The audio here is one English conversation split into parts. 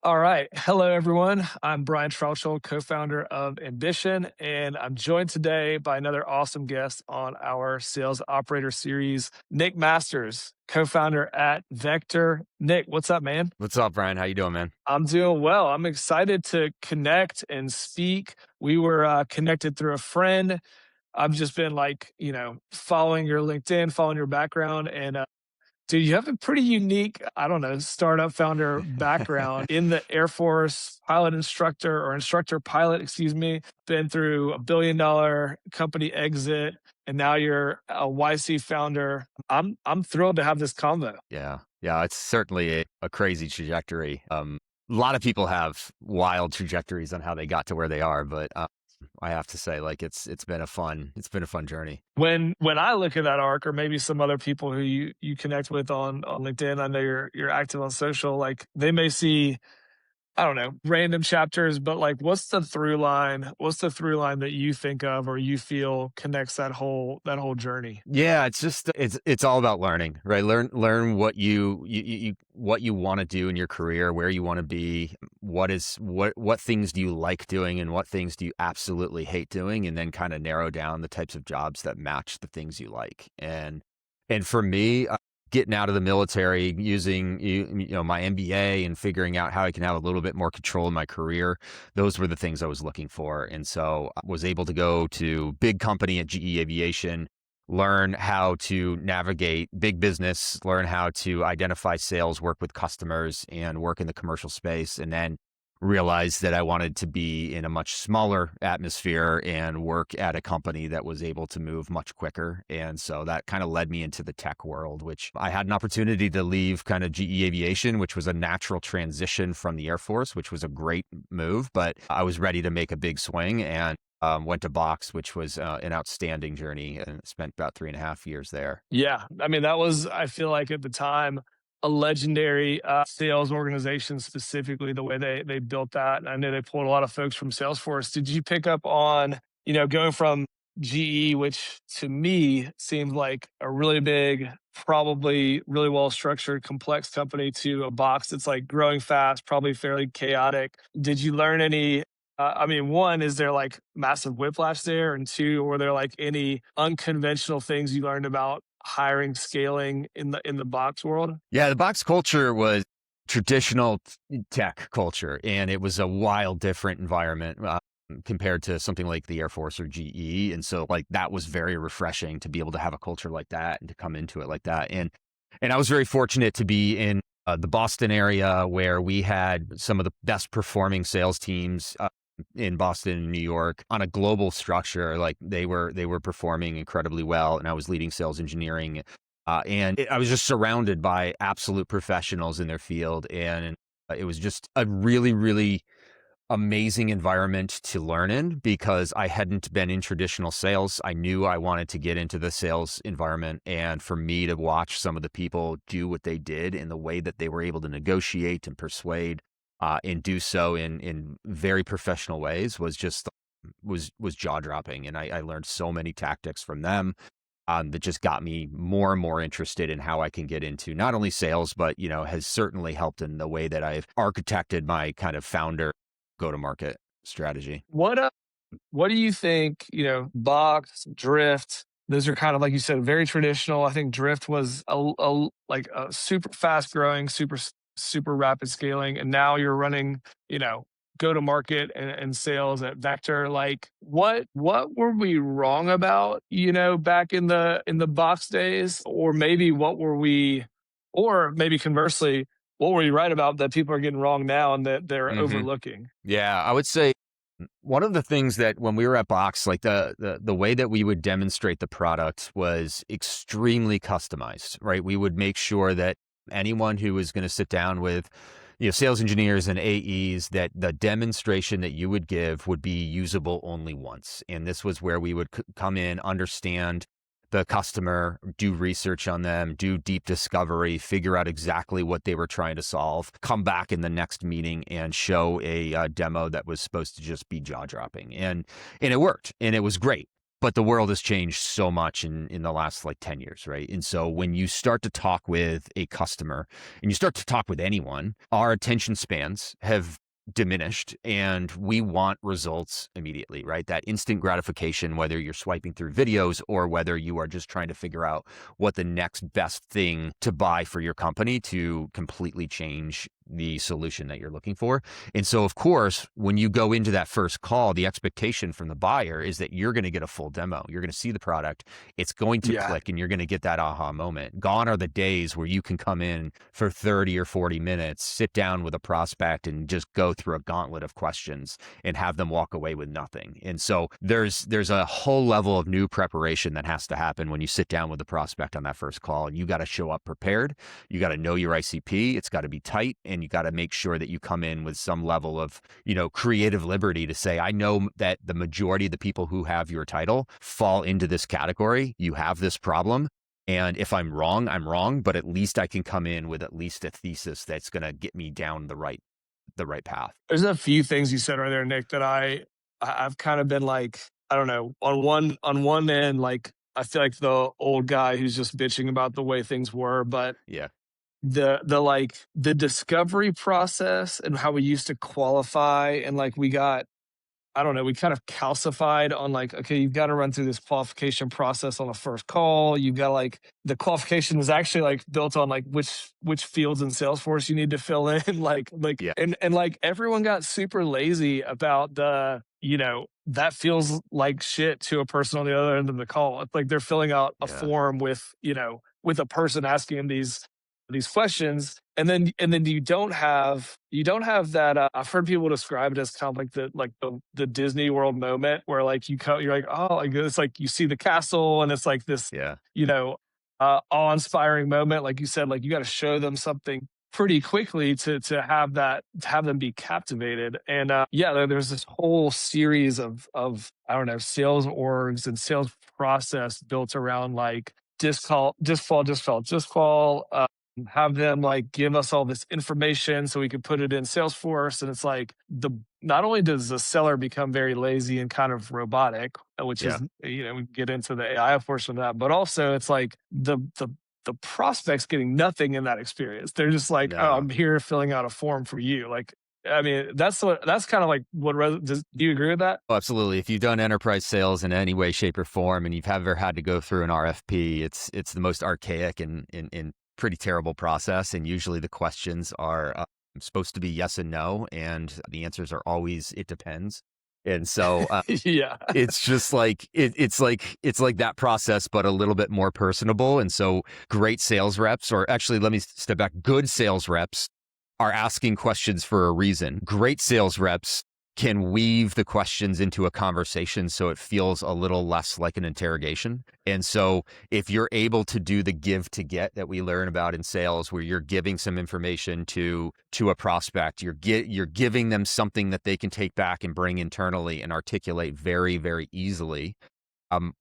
All right. Hello, everyone. I'm Brian Trauschel, co-founder of Ambition, and I'm joined today by another awesome guest on our Sales Operator Series, Nick Masters, co-founder at Vector. Nick, what's up, man? What's up, Brian? How you doing, man? I'm doing well. I'm excited to connect and speak. We were connected through a friend. I've just been following your LinkedIn, following your background, and dude, you have a pretty unique, I don't know, startup founder background in the Air Force pilot instructor or instructor pilot, excuse me. Been through $1 billion company exit, and now you're a YC founder. I'm thrilled to have this convo. Yeah. Yeah, it's certainly a crazy trajectory. A lot of people have wild trajectories on how they got to where they are, but I have to say, like, it's been a fun journey. When I look at that arc, or maybe some other people who you connect with on LinkedIn, I know you're active on social, like they may see, I don't know, random chapters, but like what's the through line? What's the through line that you think of or you feel connects that whole journey? Yeah, it's all about learning, right? Learn what you what you want to do in your career, where you want to be, what things do you like doing and what things do you absolutely hate doing, and then kind of narrow down the types of jobs that match the things you like. And for me, getting out of the military, using my MBA and figuring out how I can have a little bit more control in my career, those were the things I was looking for. And so I was able to go to big company at GE Aviation, learn how to navigate big business, learn how to identify sales, work with customers, and work in the commercial space, and then realized that I wanted to be in a much smaller atmosphere and work at a company that was able to move much quicker. And so that kind of led me into the tech world, which I had an opportunity to leave kind of GE Aviation, which was a natural transition from the Air Force, which was a great move, but I was ready to make a big swing and went to Box, which was an outstanding journey, and spent about 3.5 years there. Yeah. I mean, that was, I feel like at the time, a legendary sales organization, specifically the way they built that. And I know they pulled a lot of folks from Salesforce. Did you pick up on, going from GE, which to me seemed like a really big, probably really well structured, complex company, to a Box that's like growing fast, probably fairly chaotic? Did you learn any? I mean, one, is there like massive whiplash there? And two, were there like any unconventional things you learned about hiring, scaling in the Box world? Yeah, the Box culture was traditional tech culture, and it was a wild, different environment compared to something like the Air Force or GE. And so, like, that was very refreshing to be able to have a culture like that and to come into it like that. And I was very fortunate to be in the Boston area, where we had some of the best performing sales teams in Boston and New York on a global structure. Like, they were performing incredibly well, and I was leading sales engineering. I was just surrounded by absolute professionals in their field. And it was just a really, really amazing environment to learn in, because I hadn't been in traditional sales. I knew I wanted to get into the sales environment. And for me to watch some of the people do what they did in the way that they were able to negotiate and persuade, and do so in very professional ways, was jaw dropping. And I learned so many tactics from them, that just got me more and more interested in how I can get into not only sales, but, has certainly helped in the way that I've architected my kind of founder go-to-market strategy. What do you think, Box, Drift, those are kind of, like you said, very traditional. I think Drift was like a super fast growing, super rapid scaling. And now you're running, go to market and sales at Vector. Like what were we wrong about, back in the Box days? Or maybe or maybe conversely, what were you right about that people are getting wrong now and that they're hmm overlooking? Yeah, I would say one of the things that when we were at Box, like the way that we would demonstrate the product was extremely customized, right? We would make sure that anyone who was going to sit down with, sales engineers and AEs, that the demonstration that you would give would be usable only once. And this was where we would come in, understand the customer, do research on them, do deep discovery, figure out exactly what they were trying to solve, come back in the next meeting and show a demo that was supposed to just be jaw dropping. And it worked, and it was great. But the world has changed so much in the last like 10 years, right? And so when you start to talk with a customer and you start to talk with anyone, our attention spans have diminished and we want results immediately, right? That instant gratification, whether you're swiping through videos or whether you are just trying to figure out what the next best thing to buy for your company to completely change the solution that you're looking for. And so, of course, when you go into that first call, the expectation from the buyer is that you're going to get a full demo. You're going to see the product. It's going to Yeah. click and you're going to get that aha moment. Gone are the days where you can come in for 30 or 40 minutes, sit down with a prospect and just go through a gauntlet of questions and have them walk away with nothing. And so there's a whole level of new preparation that has to happen when you sit down with the prospect on that first call. And you got to show up prepared. You got to know your ICP. It's got to be tight, and you got to make sure that you come in with some level of, creative liberty to say, I know that the majority of the people who have your title fall into this category. You have this problem. And if I'm wrong, I'm wrong, but at least I can come in with at least a thesis that's going to get me down the right path. There's a few things you said right there, Nick, that I've kind of been like, I don't know, on one end, like I feel like the old guy who's just bitching about the way things were, but Yeah. the discovery process and how we used to qualify, and like we got, I don't know, we kind of calcified on like, okay, you've got to run through this qualification process on the first call. You've got like the qualification is actually like built on like which fields in Salesforce you need to fill in. like Yeah. and like everyone got super lazy about that feels like shit to a person on the other end of the call. It's like they're filling out a Yeah. form with a person asking them these questions, and then you don't have that. I've heard people describe it as kind of like the Disney World moment where like you're like, oh, like it's like you see the castle and it's like this Yeah. you know awe-inspiring moment, like you said, like you got to show them something pretty quickly to have them be captivated. And yeah, there's this whole series of I don't know, sales orgs and sales process built around like disqual, have them like give us all this information so we can put it in Salesforce. And it's like not only does the seller become very lazy and kind of robotic, which Yeah. is, we get into the AI portion of that, but also it's like the prospect's getting nothing in that experience. They're just like, oh, No. I'm here filling out a form for you. Like, I mean, that's kind of like do you agree with that? Oh, absolutely. If you've done enterprise sales in any way, shape, or form, and you've ever had to go through an RFP, it's the most archaic and pretty terrible process. And usually the questions are supposed to be yes and no, and the answers are always it depends. And so Yeah. it's just like it's like that process, but a little bit more personable. And so great sales reps, or actually, let me step back. Good sales reps are asking questions for a reason. Great sales reps can weave the questions into a conversation so it feels a little less like an interrogation. And so if you're able to do the give to get that we learn about in sales, where you're giving some information to a prospect, you're giving them something that they can take back and bring internally and articulate very, very easily.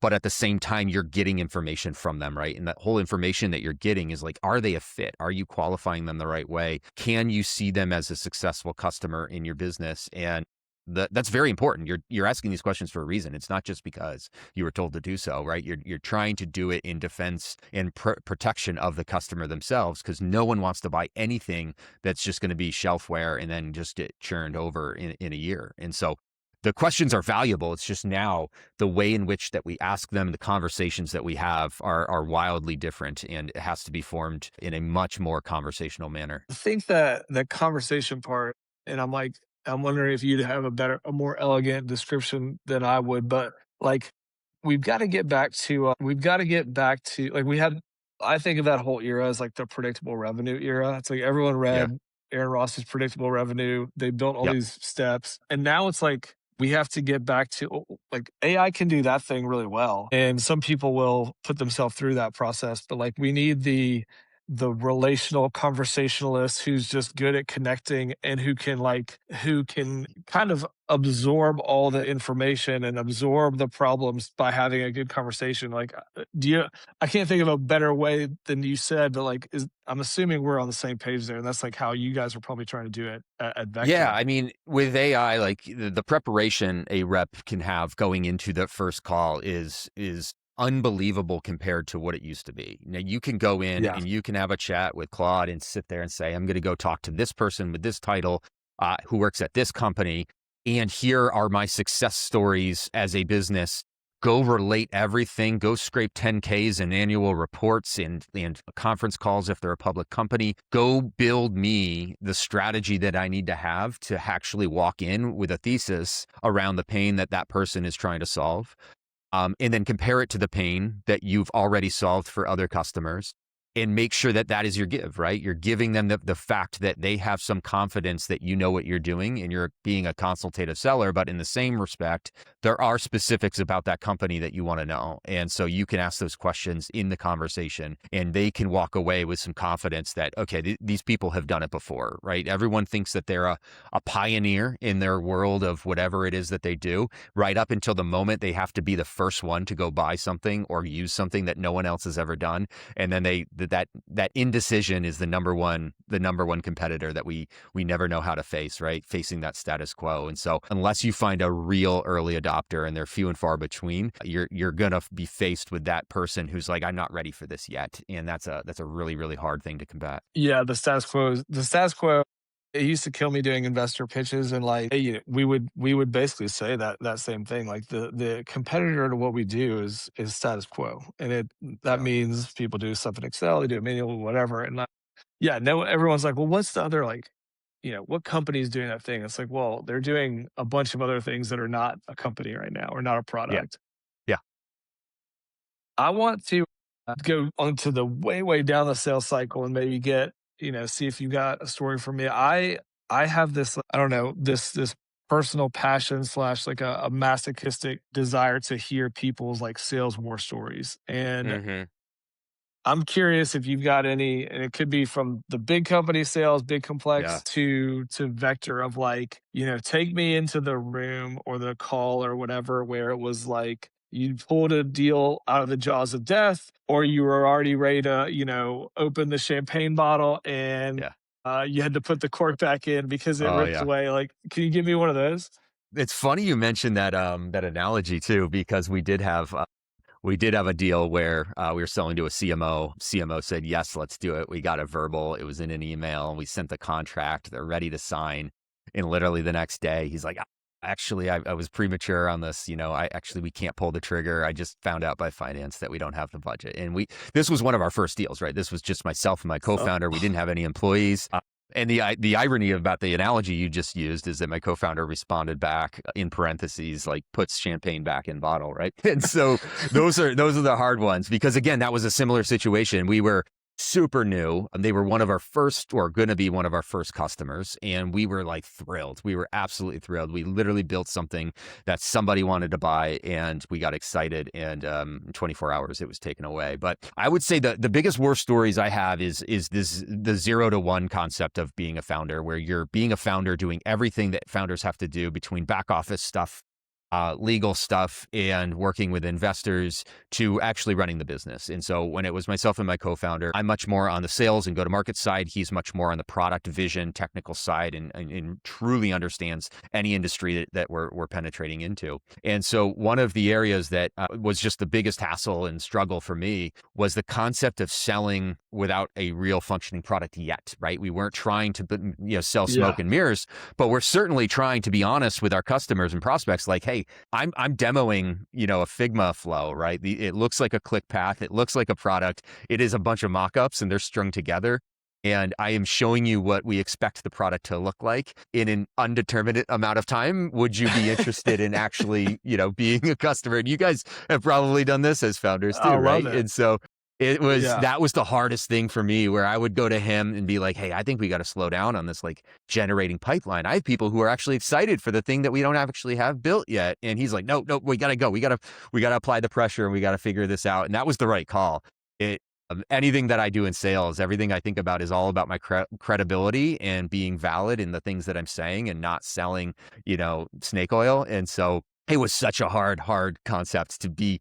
But at the same time, you're getting information from them, right? And that whole information that you're getting is like, are they a fit? Are you qualifying them the right way? Can you see them as a successful customer in your business? And that's very important. You're asking these questions for a reason. It's not just because you were told to do so, right? You're trying to do it in defense and protection of the customer themselves, because no one wants to buy anything that's just going to be shelfware and then just get churned over in a year. And so the questions are valuable. It's just now the way in which that we ask them, the conversations that we have are wildly different, and it has to be formed in a much more conversational manner. I think that the conversation part, and I'm wondering if you'd have a more elegant description than I would, but like we've got to get back to like we had. I think of that whole era as like the predictable revenue era. It's like everyone Yeah. read Aaron Ross's predictable revenue. They built all Yep. these steps, and now it's like we have to get back to like AI can do that thing really well, and some people will put themselves through that process, but like we need the relational conversationalist who's just good at connecting and who can kind of absorb all the information and absorb the problems by having a good conversation. Like, do you? I can't think of a better way than you said, but like, I'm assuming we're on the same page there, and that's like how you guys are probably trying to do it at Yeah, Vector. I mean, with AI, like the preparation a rep can have going into the first call is unbelievable compared to what it used to be. Now you can go in Yeah. and you can have a chat with Claude and sit there and say, I'm going to go talk to this person with this title, who works at this company, and here are my success stories as a business. Go relate everything. Go scrape 10Ks and annual reports and conference calls if they're a public company. Go build me the strategy that I need to have to actually walk in with a thesis around the pain that that person is trying to solve. And then compare it to the pain that you've already solved for other customers and make sure that that is your give, right? You're giving them the fact that they have some confidence that you know what you're doing and you're being a consultative seller. But in the same respect, there are specifics about that company that you want to know. And so you can ask those questions in the conversation and they can walk away with some confidence that, okay, these people have done it before, right? Everyone thinks that they're a pioneer in their world of whatever it is that they do, right up until the moment they have to be the first one to go buy something or use something that no one else has ever done. And then that indecision is the number one competitor that we never know how to face, right? Facing that status quo. And so unless you find a real early adopter, and they're few and far between, you're gonna be faced with that person who's like, I'm not ready for this yet. And that's a really, really hard thing to combat. Yeah, the status quo, it used to kill me doing investor pitches and like, hey, we would basically say that same thing. Like the competitor to what we do is status quo. And that Yeah. means people do stuff in Excel, they do it manually, whatever. And yeah, no, everyone's like, well, what's the other like, what company is doing that thing? It's like, well, they're doing a bunch of other things that are not a company right now or not a Yeah. product. Yeah. I want to go onto the way, way down the sales cycle and maybe see if you got a story for me. I have this, I don't know, this personal passion slash like a masochistic desire to hear people's like sales war stories. And Hmm. I'm curious if you've got any, and it could be from the big company sales, big Yeah. complex to vector of like, take me into the room or the call or whatever, where it was like you pulled a deal out of the jaws of death, or you were already ready to, open the champagne bottle and Yeah. you had to put the cork back in because it Oh ripped yeah. away. Like, can you give me one of those? It's funny you mentioned that analogy too, because we did have a deal where we were selling to a CMO. CMO said, yes, let's do it. We got a verbal. It was in an email. We sent the contract. They're ready to sign. And literally the next day, he's like, actually, I was premature on this. We can't pull the trigger. I just found out by finance that we don't have the budget. And this was one of our first deals, right? This was just myself and my Oh, co-founder. We didn't have any employees. And the irony about the analogy you just used is that my co-founder responded back in parentheses, like puts champagne back in bottle, right? And so those are the hard ones because again, that was a similar situation. We were super new. They were one of our first or going to be one of our first customers. And we were like thrilled. We were absolutely thrilled. We literally built something that somebody wanted to buy and we got excited. And in 24 hours, it was taken away. But I would say the biggest war stories I have is the 0 to 1 concept of being a founder, where you're being a founder, doing everything that founders have to do between back office stuff, legal stuff, and working with investors to actually running the business. And so when it was myself and my co-founder, I'm much more on the sales and go-to-market side. He's much more on the product vision, technical side, and truly understands any industry that we're penetrating into. And so one of the areas that was just the biggest hassle and struggle for me was the concept of selling without a real functioning product yet, right? We weren't trying to sell smoke yeah. and mirrors, but we're certainly trying to be honest with our customers and prospects. Like, hey, I'm demoing, a Figma flow, right? It looks like a click path. It looks like a product. It is a bunch of mock-ups and they're strung together. And I am showing you what we expect the product to look like in an undeterminate amount of time. Would you be interested in actually, being a customer? And you guys have probably done this as founders I too, love right? it. And so Yeah. that was the hardest thing for me, where I would go to him and be like, hey, I think we got to slow down on this like generating pipeline. I have people who are actually excited for the thing that we don't actually have built yet. And he's like, no, we got to go. We got to apply the pressure and we got to figure this out. And that was the right call. Anything that I do in sales, everything I think about is all about my credibility and being valid in the things that I'm saying and not selling, snake oil. And so it was such a hard concept to be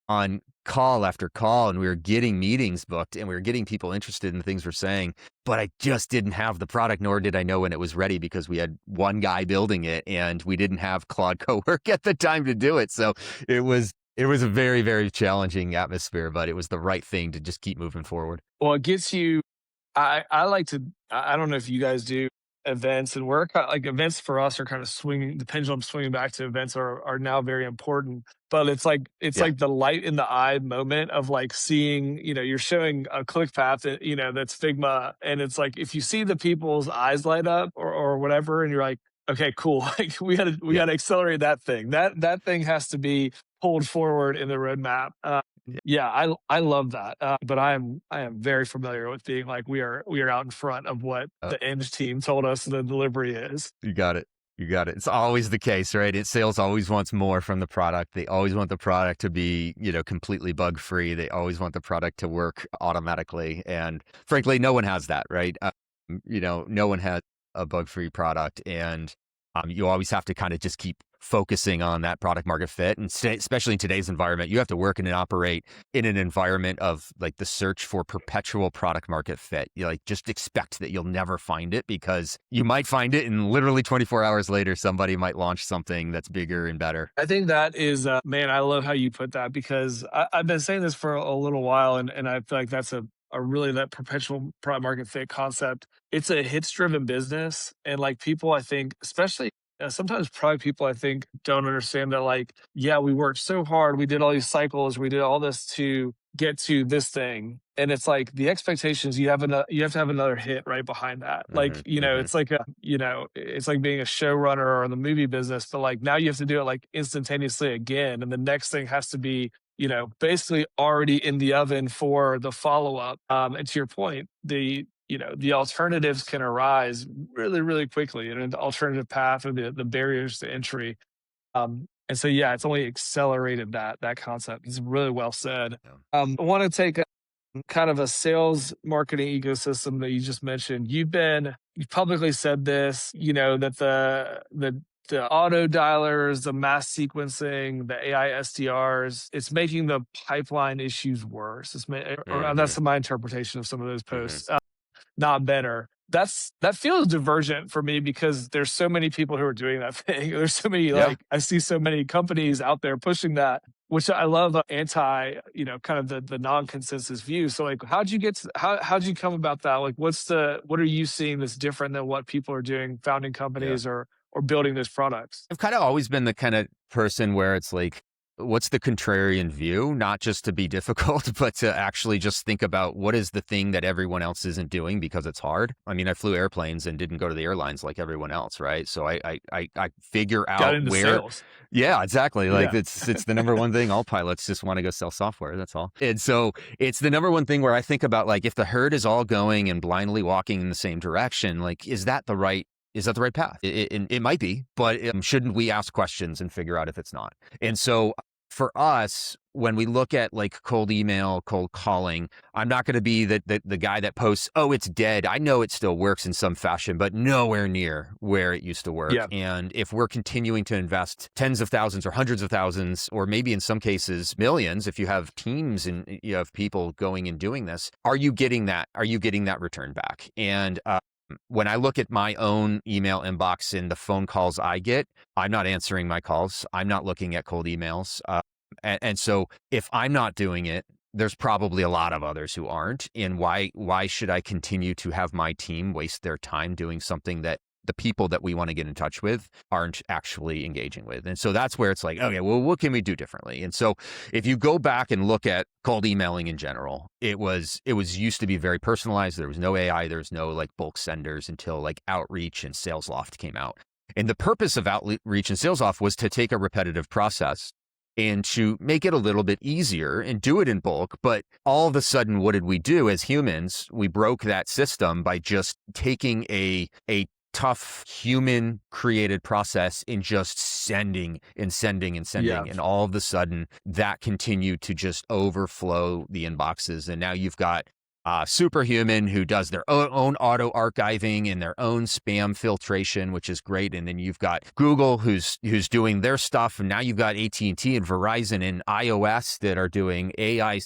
on call after call, and we were getting meetings booked and we were getting people interested in the things we're saying, but I just didn't have the product, nor did I know when it was ready because we had one guy building it and we didn't have Claude Cowork at the time to do it. So it was a very, very challenging atmosphere, but it was the right thing to just keep moving forward. Well, it gets you. I like to. I don't know if you guys do events, and we're like events for us are kind of swinging. The pendulum swinging back to events are now very important. But it's Yeah. like the light in the eye moment of like seeing. You're showing a click path that that's Figma, and it's like if you see the people's eyes light up or whatever, and you're like, okay, cool. Like we Yeah. gotta accelerate that thing. That thing has to be pulled forward in the roadmap. Yeah. Yeah, I love that. But I am very familiar with being like we are out in front of what Uh, the end team told us the delivery is. you got it. You got it. It's always the case, right? Sales always wants more from the product. They always want the product to be, completely bug free. They always want the product to work automatically. And frankly, no one has that, right? No one has a bug free product. And you always have to kind of just keep focusing on that product market fit. And especially in today's environment, you have to work and operate in an environment of like the search for perpetual product market fit. You like just expect that you'll never find it because you might find it and literally 24 hours later, somebody might launch something that's bigger and better. I think that is, man, I love how you put that because I've been saying this for a little while, and I feel like that's a really that perpetual product market fit concept. It's a hits driven business, and like people, I think, especially. Sometimes probably people I think don't understand that like yeah we worked so hard, we did all these cycles, we did all this to get to this thing, and it's like the expectations you have to have another hit right behind that, like Hmm. Hmm. it's like it's like being a showrunner or in the movie business, but like now you have to do it like instantaneously again, and the next thing has to be basically already in the oven for the follow up. And to your point, the alternatives can arise really, really quickly, and an alternative path or the barriers to entry. And so, yeah, it's only accelerated that concept. It's really well said. Yeah. I want to take kind of a sales marketing ecosystem that you just mentioned. You publicly said this, that the auto dialers, the mass sequencing, the AI SDRs, it's making the pipeline issues worse. Or Hmm. that's my interpretation of some of those Hmm. posts. Not better. That feels divergent for me because there's so many people who are doing that thing. There's so many Yeah. like I see so many companies out there pushing that, which I love. Kind of the non-consensus view. So like, how'd you come about that? Like, what are you seeing that's different than what people are doing, founding Yeah. companies or building those products? I've kind of always been the kind of person where it's like, what's the contrarian view? Not just to be difficult, but to actually just think about what is the thing that everyone else isn't doing because it's hard. I mean, I flew airplanes and didn't go to the airlines like everyone else, right? So I figure Got out into where. sales. Yeah, exactly. Like Yeah. it's the number one thing. All pilots just want to go sell software. That's all. And so it's the number one thing where I think about like if the herd is all going and blindly walking in the same direction, like is that the right path? It might be, but shouldn't we ask questions and figure out if it's not? And so for us, when we look at like cold email, cold calling, I'm not going to be the guy that posts, oh, it's dead. I know it still works in some fashion, but nowhere near where it used to work. Yeah. And if we're continuing to invest tens of thousands or hundreds of thousands, or maybe in some cases millions, if you have teams and you have people going and doing this, are you getting that? Are you getting that return back? And when I look at my own email inbox and the phone calls I get, I'm not answering my calls. I'm not looking at cold emails. And so if I'm not doing it, there's probably a lot of others who aren't. And why should I continue to have my team waste their time doing something that the people that we want to get in touch with aren't actually engaging with? And so that's where it's like, okay, well, what can we do differently? And so if you go back and look at cold emailing in general, it was used to be very personalized. There was no AI, there was no like bulk senders until like Outreach and SalesLoft came out. And the purpose of Outreach and SalesLoft was to take a repetitive process and to make it a little bit easier and do it in bulk. But all of a sudden, what did we do as humans? We broke that system by just taking a tough human created process and just sending and sending and Yeah. sending. And all of a sudden, that continued to just overflow the inboxes. And now you've got Superhuman, who does their own auto archiving and their own spam filtration, which is great. And then you've got Google, who's doing their stuff, and now you've got AT&T and Verizon and iOS that are doing AI,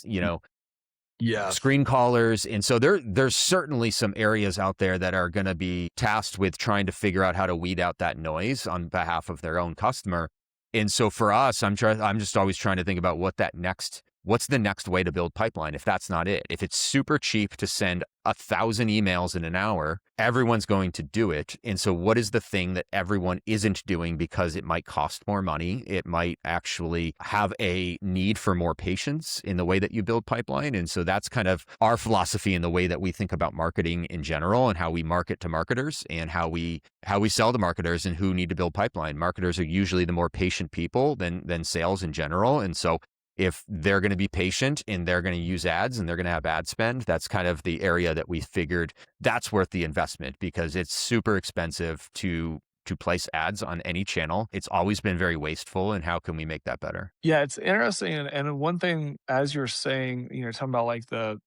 Yeah. screen callers. And so there's certainly some areas out there that are going to be tasked with trying to figure out how to weed out that noise on behalf of their own customer. And so for us, I'm just always trying to think about what's the next way to build pipeline if that's not it. If it's super cheap to send 1,000 emails in an hour, everyone's going to do it. And so what is the thing that everyone isn't doing because it might cost more money? It might actually have a need for more patience in the way that you build pipeline. And so that's kind of our philosophy in the way that we think about marketing in general, and how we market to marketers, and how we sell to marketers and who need to build pipeline. Marketers are usually the more patient people than sales in general. And so if they're going to be patient and they're going to use ads and they're going to have ad spend, that's kind of the area that we figured that's worth the investment, because it's super expensive to place ads on any channel. It's always been very wasteful, and how can we make that better? Yeah, it's interesting, and one thing as you're saying, talking about like the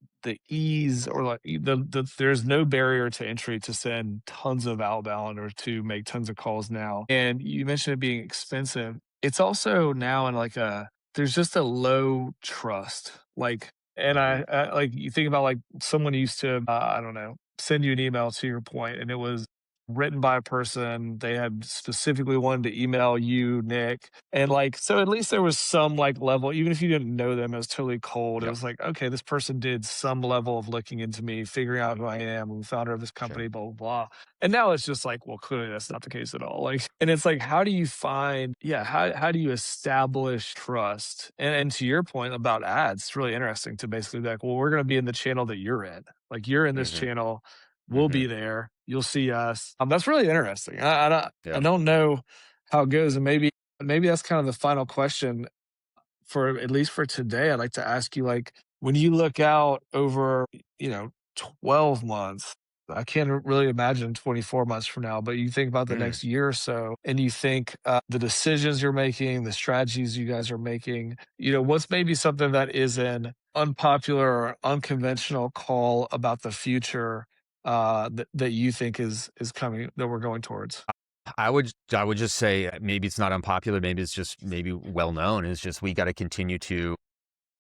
ease, or like there's no barrier to entry to send tons of outbound or to make tons of calls now. And you mentioned it being expensive. It's also now in like there's just a low trust. Like, and Mhm. I like, you think about like someone used to I don't know, send you an email, to your point, and it was written by a person. They had specifically wanted to email you, Nick. And like, so at least there was some like level, even if you didn't know them, it was totally cold. It Yep. was like, okay, this person did some level of looking into me, figuring out who I am, I'm the founder of this Sure. company, blah, blah, blah. And now it's just like, well, clearly that's not the case at all. Like, and it's like, how do you find, yeah, how do you establish trust? And to your point about ads, it's really interesting to basically be like, well, we're going to be in the channel that you're in. Like, you're in this Hmm. channel, we'll Hmm. be there. You'll see us. That's really interesting. I Yep. don't know how it goes, and maybe that's kind of the final question for, at least for today. I'd like to ask you, like, when you look out over, you know, 12 months, I can't really imagine 24 months from now, but you think about the Mm. next year or so, and you think the decisions you're making, the strategies you guys are making, what's maybe something that is an unpopular or unconventional call about the future that you think is coming, that we're going towards? I would just say, maybe it's not unpopular, maybe it's just maybe well known. Is just we got to continue to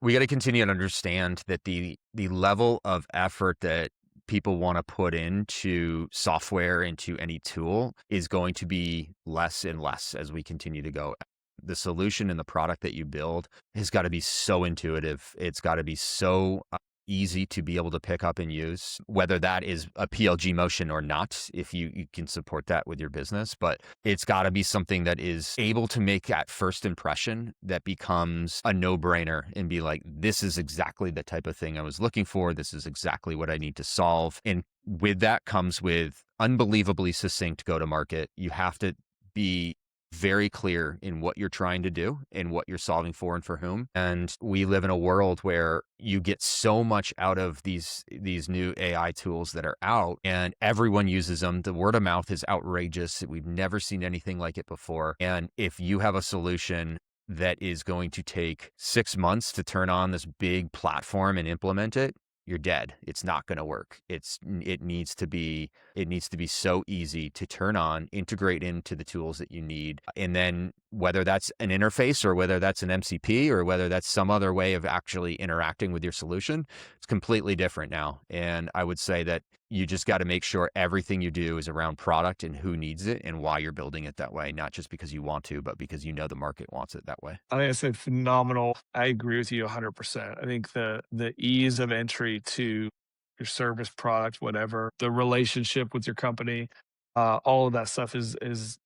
understand that the level of effort that people want to put into software, into any tool, is going to be less and less as we continue to go. The solution and the product that you build has got to be so intuitive. It's got to be so easy to be able to pick up and use, whether that is a PLG motion or not, if you can support that with your business. But it's got to be something that is able to make that first impression that becomes a no-brainer, and be like, this is exactly the type of thing I was looking for. This is exactly what I need to solve. And with that comes with unbelievably succinct go-to-market. You have to be very clear in what you're trying to do and what you're solving for and for whom. And we live in a world where you get so much out of these new AI tools that are out, and everyone uses them. The word of mouth is outrageous. We've never seen anything like it before. And if you have a solution that is going to take 6 months to turn on this big platform and implement it, you're dead. It's not going to work. It needs to be so easy to turn on, integrate into the tools that you need. And then whether that's an interface, or whether that's an MCP, or whether that's some other way of actually interacting with your solution, it's completely different now. And I would say that you just got to make sure everything you do is around product and who needs it and why you're building it that way, not just because you want to, but because you know the market wants it that way. I think it's a phenomenal. I agree with you 100%. I think the ease of entry to your service, product, whatever, the relationship with your company, all of that stuff is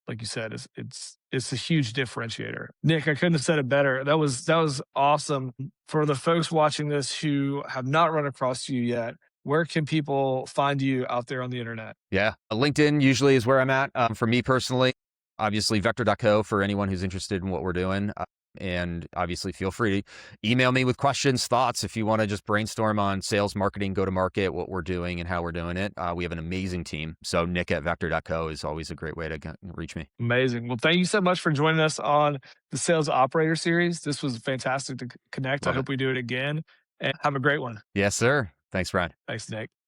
like you said, is it's a huge differentiator. Nick, I couldn't have said it better. That was awesome. For the folks watching this who have not run across you yet, where can people find you out there on the internet? Yeah. LinkedIn usually is where I'm at. For me personally, obviously Vector.co for anyone who's interested in what we're doing. And obviously, feel free to email me with questions, thoughts. If you want to just brainstorm on sales, marketing, go to market, what we're doing, and how we're doing it. We have an amazing team. So, nick@vector.co is always a great way to reach me. Amazing. Well, thank you so much for joining us on the Sales Operator Series. This was fantastic to connect. I Love it. hope we do it again and have a great one. Yes, sir. Thanks, Brian. Thanks, Nick.